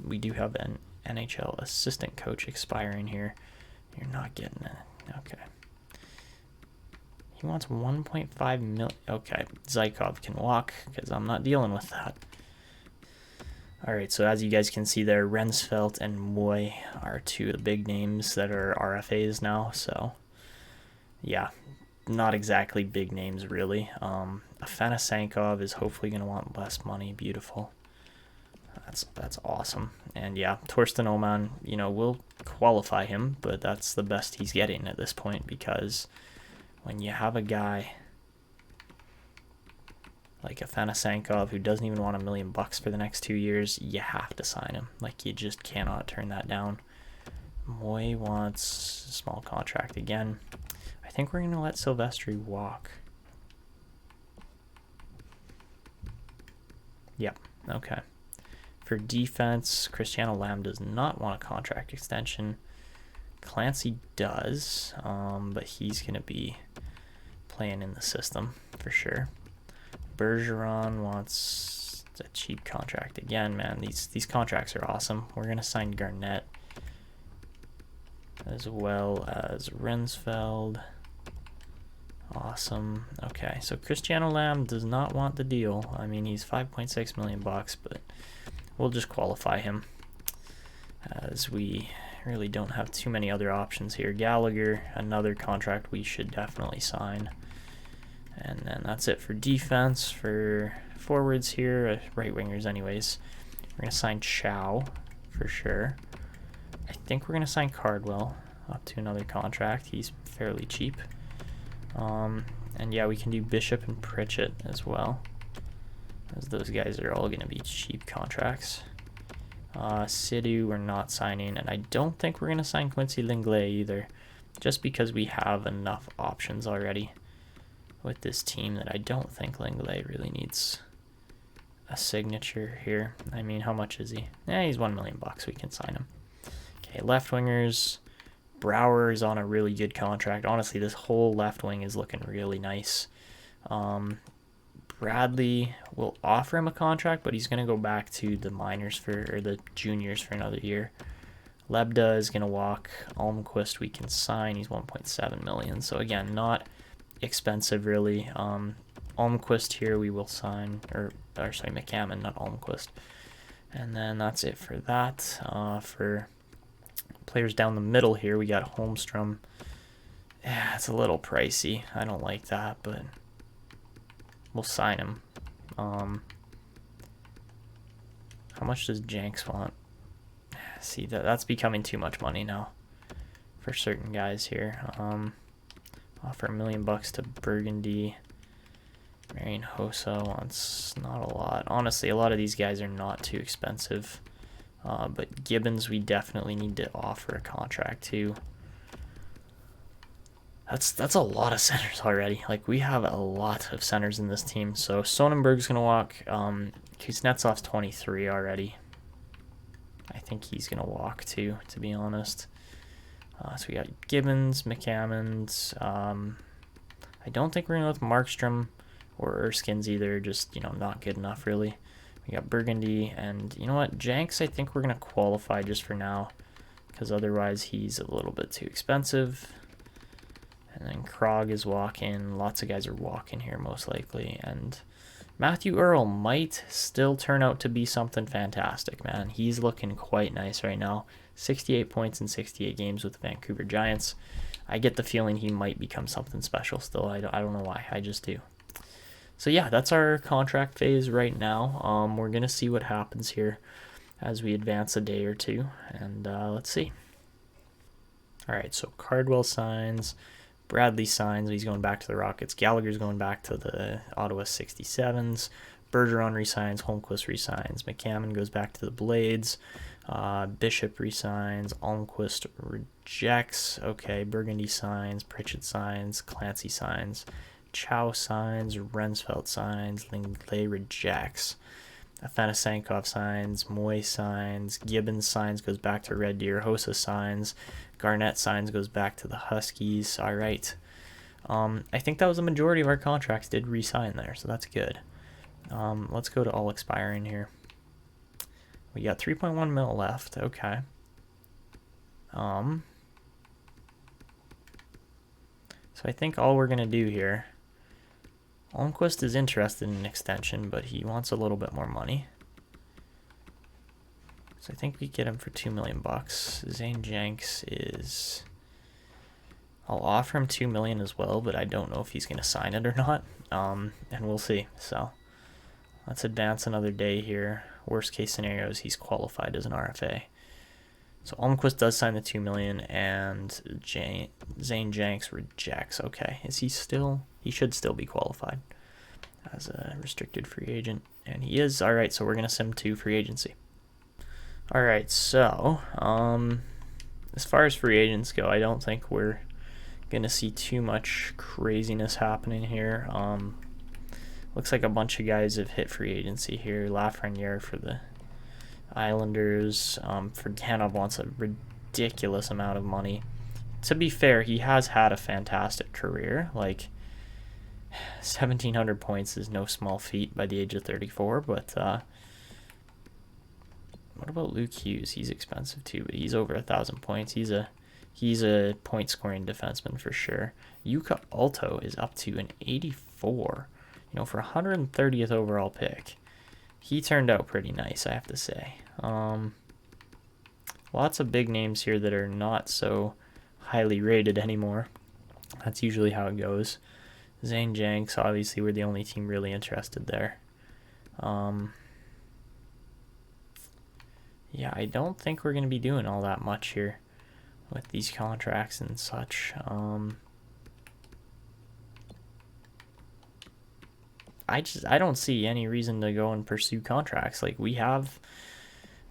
We do have an NHL assistant coach expiring here. You're not getting it. Okay. He wants 1.5 million. Okay, Zykov can walk because I'm not dealing with that. All right, so as you guys can see there, Rensfeldt and Moy are two of the big names that are RFAs now. So, yeah, not exactly big names, really. Afanasankov is hopefully going to want less money. Beautiful. That's awesome. And, yeah, Torsten Oman, we'll qualify him, but that's the best he's getting at this point because when you have a guy like Afanasankov, who doesn't even want $1 million for the next 2 years, you have to sign him. Like, you just cannot turn that down. Moy wants a small contract again. I think we're going to let Silvestri walk. Yep, okay. For defense, Cristiano Lamb does not want a contract extension. Clancy does, but he's going to be playing in the system for sure. Bergeron wants a cheap contract again, man. These contracts are awesome. We're gonna sign Garnett as well as Rensfeldt. Awesome. Okay, so Cristiano Lamb does not want the deal. I mean, he's 5.6 million bucks, but we'll just qualify him as we really don't have too many other options here. Gallagher, another contract we should definitely sign. And then that's it for defense. For forwards here, right wingers anyways, we're going to sign Chow for sure. I think we're going to sign Cardwell up to another contract. He's fairly cheap. And yeah, we can do Bishop and Pritchett as well, as those guys are all going to be cheap contracts. Sidhu we're not signing, and I don't think we're going to sign Quincy Lenglet either, just because we have enough options already with this team that I don't think Lenglet really needs a signature here. I mean, how much is he? He's $1 million bucks. We can sign him. Okay, left wingers. Brouwer is on a really good contract. Honestly, this whole left wing is looking really nice. Bradley will offer him a contract, but he's going to go back to the minors or the juniors for another year. Lebda is going to walk. Almquist we can sign. He's 1.7 million. So again, not expensive really. Almquist here we will sign, or sorry, McCammon, not Almquist. And then that's it for that. For players down the middle here, we got Holmstrom. Yeah, it's a little pricey. I don't like that, but we'll sign him. How much does Jenks want? See, that's becoming too much money now for certain guys here. Offer $1 million to Burgundy. Marian Hossa wants not a lot. Honestly, a lot of these guys are not too expensive. But Gibbons, we definitely need to offer a contract to. That's a lot of centers already. Like, we have a lot of centers in this team. So Sonnenberg's gonna walk. Kuznetsov's 23 already. I think he's gonna walk too, to be honest. So we got Gibbons, McCammons. I don't think we're gonna go with Markstrom or Erskines either. Just, you know, not good enough really. We got Burgundy, and you know what, Jenks I think we're gonna qualify just for now, because otherwise he's a little bit too expensive. And then Krog is walking. Lots of guys are walking here most likely. And Matthew Earl might still turn out to be something fantastic, man. He's looking quite nice right now. 68 points in 68 games with the Vancouver Giants. I get the feeling he might become something special still. I don't know why. I just do. So yeah, that's our contract phase right now. We're going to see what happens here as we advance a day or two. And let's see. All right, so Cardwell signs. Bradley signs. He's going back to the Rockets. Gallagher's going back to the Ottawa 67s. Bergeron resigns. Holmquist resigns. McCammon goes back to the Blades. Bishop resigns. Almquist rejects. Okay, Burgundy signs. Pritchett signs. Clancy signs. Chow signs. Rensfeldt signs. Lenglet rejects. Athanasankov signs. Moy signs. Gibbons signs, goes back to Red Deer. Hossa signs. Garnett signs, goes back to the Huskies. All right. I think that was the majority of our contracts did re-sign there, so that's good. Let's go to all expiring here. We got 3.1 mil left. Okay. So I think all we're going to do here, Almquist is interested in an extension, but he wants a little bit more money. So I think we get him for $2 million. Zane Jenks is... I'll offer him $2 million as well, but I don't know if he's going to sign it or not. And we'll see. So let's advance another day here. Worst case scenario is he's qualified as an RFA. So Almquist does sign the $2 million, and Zane Jenks rejects. Okay, is he still? He should still be qualified as a restricted free agent, and he is. All right, so we're gonna send him to free agency. All right, so as far as free agents go, I don't think we're gonna see too much craziness happening here. Looks like a bunch of guys have hit free agency here. Lafreniere for the Islanders. Forganov wants a ridiculous amount of money. To be fair, he has had a fantastic career. Like, 1,700 points is no small feat by the age of 34, but what about Luke Hughes? He's expensive too, but he's over 1,000 points. He's a point scoring defenseman for sure. Yuka Alto is up to an 84, you know, for 130th overall pick. He turned out pretty nice, I have to say. Lots of big names here that are not so highly rated anymore. That's usually how it goes. Zane Jenks, obviously we're the only team really interested there. Yeah, I don't think we're going to be doing all that much here with these contracts and such. I don't see any reason to go and pursue contracts. Like, we have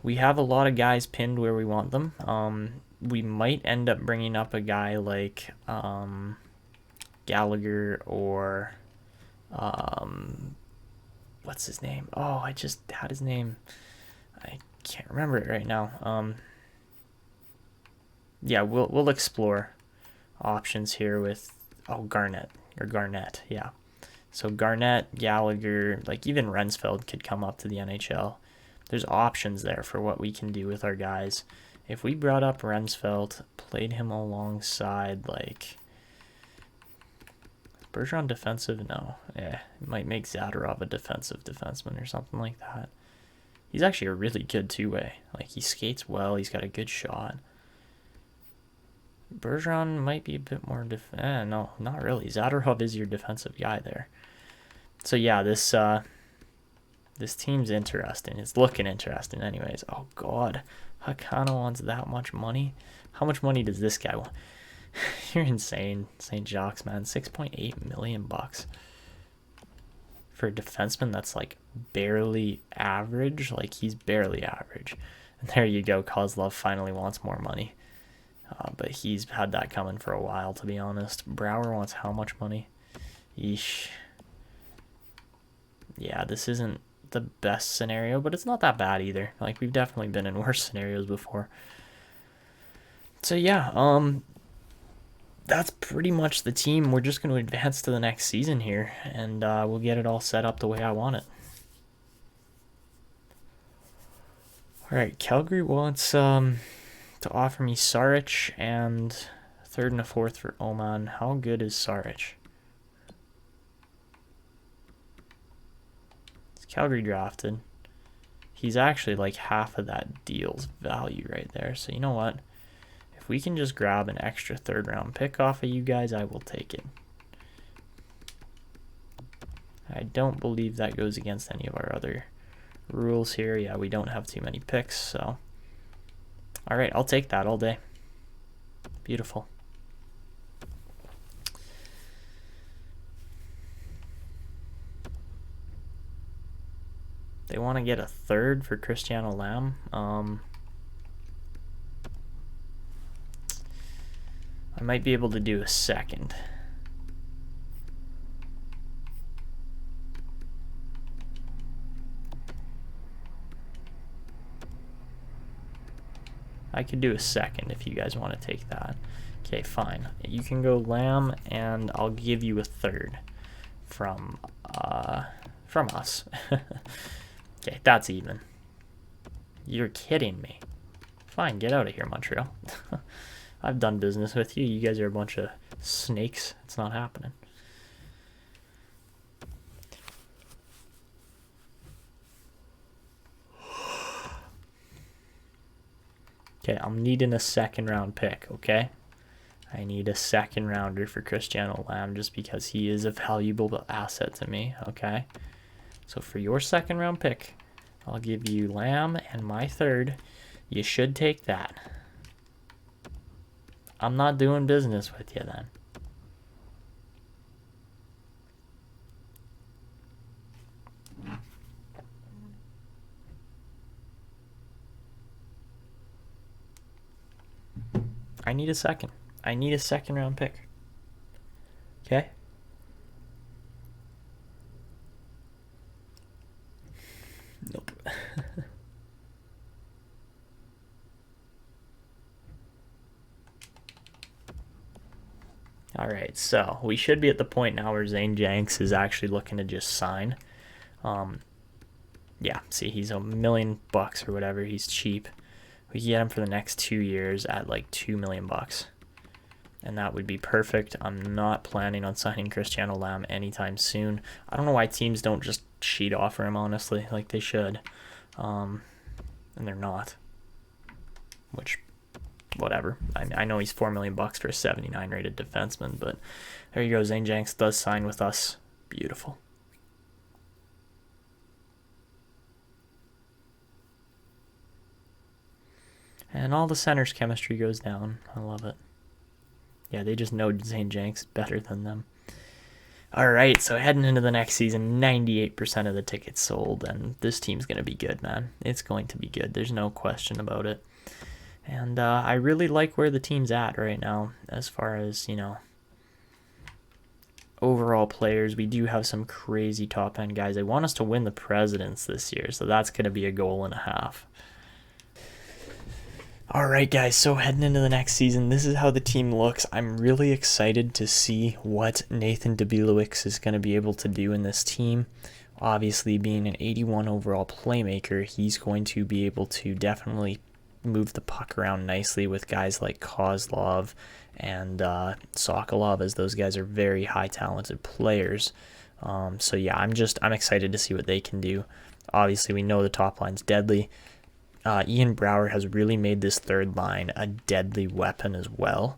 a lot of guys pinned where we want them. We might end up bringing up a guy like Gallagher or what's his name? Oh, I just had his name. I can't remember it right now. Yeah, we'll explore options here with Garnett. Yeah. So Garnett, Gallagher, like even Rensfeldt could come up to the NHL. There's options there for what we can do with our guys. If we brought up Rensfeldt, played him alongside like Bergeron defensive, no. Yeah, it might make Zadorov a defensive defenseman or something like that. He's actually a really good two-way. Like, he skates well. He's got a good shot. Bergeron might be a bit more no, not really. Zadorov is your defensive guy there. So yeah, this team's interesting. It's looking interesting anyways. Oh god, Hakano wants that much money. How much money does this guy want? You're insane, St. Jacques, man. $6.8 million for a defenseman that's like barely average. Like, he's barely average. And there you go. Kozlov finally wants more money. But he's had that coming for a while, to be honest. Brouwer wants how much money? Yeesh. Yeah, this isn't the best scenario, but it's not that bad either. Like, we've definitely been in worse scenarios before. So yeah, that's pretty much the team. We're just going to advance to the next season here, and we'll get it all set up the way I want it. All right, Calgary wants to offer me Saric and a third and a fourth for Oman. How good is Saric? It's Calgary drafted. He's actually like half of that deal's value right there. So you know what? If we can just grab an extra third round pick off of you guys, I will take it. I don't believe that goes against any of our other rules here. Yeah, we don't have too many picks, so all right, I'll take that all day. Beautiful. They want to get a third for Cristiano Lamb. I might be able to do a second. I could do a second if you guys want to take that. Okay, fine. You can go Lamb, and I'll give you a third from us. Okay, that's even. You're kidding me. Fine, get out of here, Montreal. I've done business with you. You guys are a bunch of snakes. It's not happening. Okay, I'm needing a second round pick, okay? I need a second rounder for Cristiano Lamb just because he is a valuable asset to me, okay? So for your second round pick, I'll give you Lamb and my third. You should take that. I'm not doing business with you then. I need a second. I need a second round pick. Okay? Nope. All right, so we should be at the point now where Zane Jenks is actually looking to just sign. Yeah, see, he's $1 million or whatever. He's cheap. We can get him for the next 2 years at like $2 million, and that would be perfect. I'm not planning on signing Cristiano Lamb anytime soon. I don't know why teams don't just cheat offer him, honestly, like they should, and they're not. Which, whatever. I know he's $4 million for a 79 rated defenseman, but there you go. Zane Jenks does sign with us. Beautiful. And all the centers' chemistry goes down. I love it. Yeah, they just know Zane Jenks better than them. All right, so heading into the next season, 98% of the tickets sold, and this team's going to be good, man. It's going to be good. There's no question about it. And I really like where the team's at right now as far as, you know, overall players. We do have some crazy top-end guys. They want us to win the Presidents this year, so that's going to be a goal and a half. All right, guys, so heading into the next season, this is how the team looks. I'm really excited to see what Nathan Dabilowicz is going to be able to do in this team. Obviously, being an 81 overall playmaker, he's going to be able to definitely move the puck around nicely with guys like Kozlov and Sokolov, as those guys are very high talented players. So yeah, I'm excited to see what they can do. Obviously, we know the top line's deadly. Ian Brouwer has really made this third line a deadly weapon as well,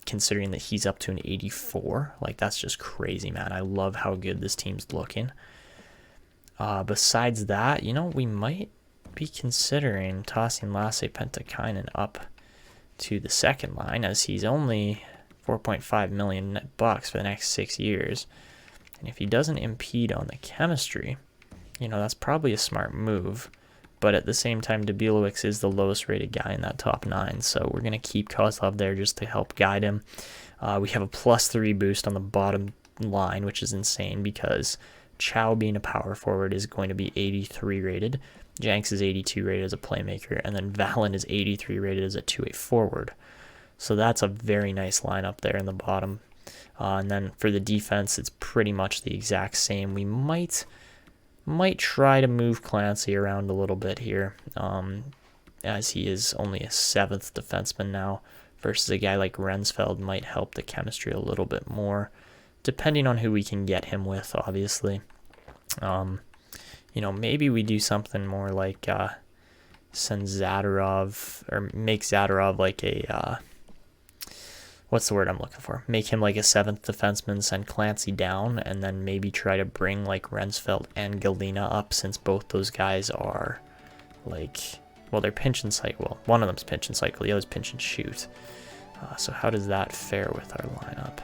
considering that he's up to an 84. Like, that's just crazy, man. I love how good this team's looking. Besides that, you know, we might be considering tossing Lasse Pentakainen up to the second line, as he's only $4.5 million for the next 6 years. And if he doesn't impede on the chemistry, you know, that's probably a smart move. But at the same time, Dabilowicz is the lowest rated guy in that top 9, so we're going to keep Kozlov there just to help guide him. We have a +3 boost on the bottom line, which is insane because Chow, being a power forward, is going to be 83 rated. Jenks is 82 rated as a playmaker, and then Valen is 83 rated as a 2-way forward. So that's a very nice lineup there in the bottom. And then for the defense, it's pretty much the exact same. We might try to move Clancy around a little bit here, as he is only a 7th defenseman now, versus a guy like Rensfeld might help the chemistry a little bit more, depending on who we can get him with, obviously. Maybe we do something more like send Zadorov, or make Zadorov like a, what's the word I'm looking for? Make him like a 7th defenseman, send Clancy down, and then maybe try to bring like Rensfeld and Galina up, since both those guys are like, well, they're pinch and cycle. Well, one of them's pinch and cycle, the other's pinch and shoot. So how does that fare with our lineup?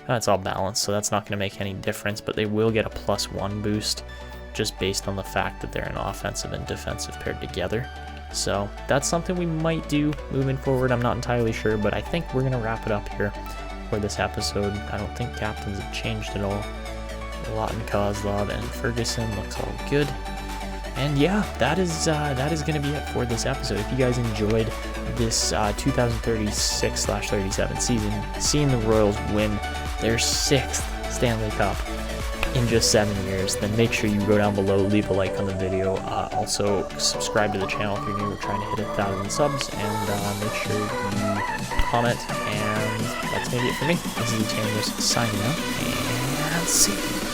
It's all balanced, so that's not going to make any difference, but they will get a +1 boost just based on the fact that they're an offensive and defensive paired together. So that's something we might do moving forward. I'm not entirely sure, but I think we're going to wrap it up here for this episode. I don't think captains have changed at all. Lawton, Kozlov, and Ferguson looks all good. And yeah, that is going to be it for this episode. If you guys enjoyed this 2036/37 season, seeing the Royals win their 6th Stanley Cup in just 7 years, then make sure you go down below, leave a like on the video. Also, subscribe to the channel if you're new. We're trying to hit 1,000 subs, and make sure you comment. And that's going to be it for me. This is Etanyos signing out, and see you.